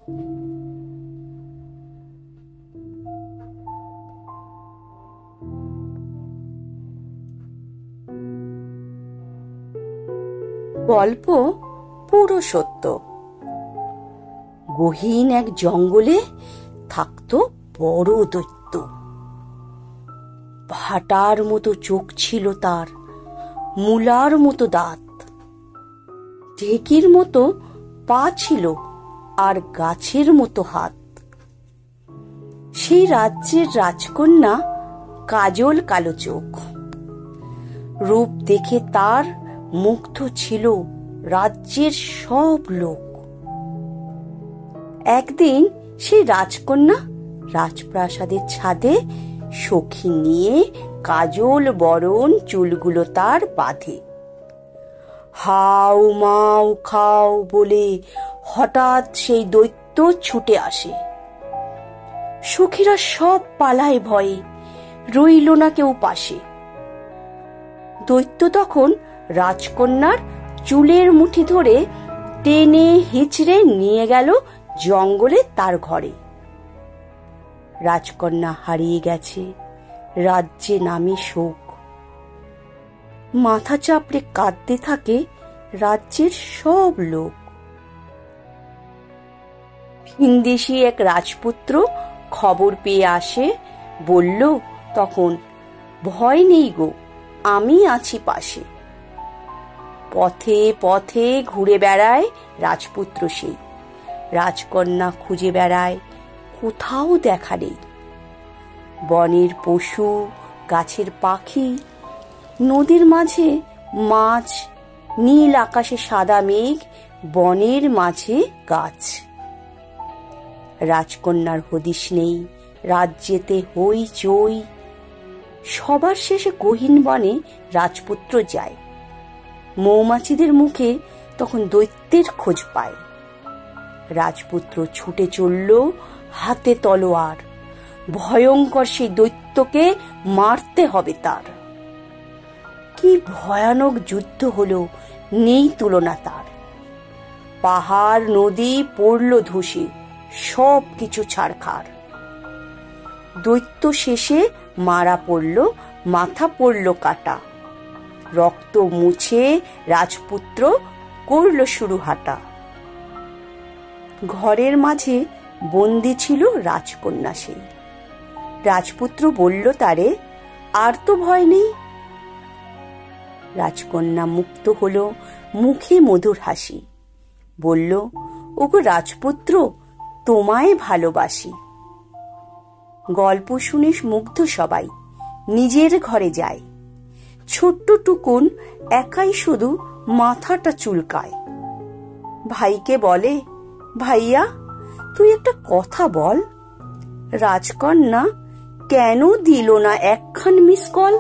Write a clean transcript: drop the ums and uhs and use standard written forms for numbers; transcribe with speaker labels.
Speaker 1: গল্প পুরো সত্য। গহীন এক জঙ্গলে থাকতো বড় দৈত্য। ভাটার মতো চোখ ছিল তার, মূলার মতো দাঁত, ঢেকির মতো পা ছিল, আর গাছের মতো হাত। সেই রাজ্যের রাজকন্যা কাজল কালো চোখ। রূপ দেখে তার মুগ্ধ ছিল রাজ্যের সব লোক। একদিন সেই রাজকন্যা রাজপ্রাসাদের ছাদে সখী নিয়ে কাজল বরণ চুলগুলো তার বাঁধে। হাউ মাউ খাও বলে হঠাৎ সেই দৈত্য ছুটে আসে। সখীরা সব পালায় ভয়ে, রইল না কেউ পাশে। দৈত্য তখন রাজকন্যার চুলের মুঠি ধরে টেনে হিচড়ে নিয়ে গেল জঙ্গলে তার ঘরে। রাজকন্যা হারিয়ে গেছে, রাজ্যে নামে শোক। মাথা চাপড়ে কাঁদতে থাকে রাজ্যের সব লোক। ভিনদেশী এক রাজপুত্র খবর পেয়ে আসে, বলল তখন, ভয় নেই গো, আমি আছি পাশে। পথে পথে ঘুরে বেড়ায় রাজপুত্র সেই। রাজকন্যা খুঁজে বেড়ায়, কোথাও দেখা নেই। বনের পশু, গাছের পাখি, নদীর মাঝে মাছ, নীল আকাশে সাদা মেঘ, বনের মাঝে গাছ। রাজকন্যার হদিশ নেই, রাজ্যেতে হই চই। সবার শেষে গহীন বনে রাজপুত্র যায়। মৌমাছিদের মুখে তখন দৈত্যের খোঁজ পায়। রাজপুত্র ছুটে চলল, হাতে তলোয়ার। ভয়ঙ্কর সেই দৈত্যকে মারতে হবে তার। কি ভয়ানক যুদ্ধ হলো, নেই তুলনা তার। পাহাড় নদী পড়ল ধসে, সব কিছু ছারখার। দৈত্য শেষে মারা পড়ল, মাথা পড়ল কাটা। রক্ত মুছে রাজপুত্র করল শুরু হাঁটা। ঘরের মাঝে বন্দি ছিল রাজকন্যা সেই। রাজপুত্র বলল তারে, আর তো ভয় নেই। রাজকন্যা মুক্ত হলো, মুখে মধুর হাসি। বলল, ওগো রাজপুত্র, তোমায় ভালোবাসি। গল্প শুনে মুগ্ধ সবাই, নিজের ঘরে যায়। ছোট্ট টুকুন একাই শুধু মাথাটা চুলকায়। ভাইকে বলে, ভাইয়া তুই একটা কথা বল, রাজকন্যা কেন দিল না একখান মিস কল?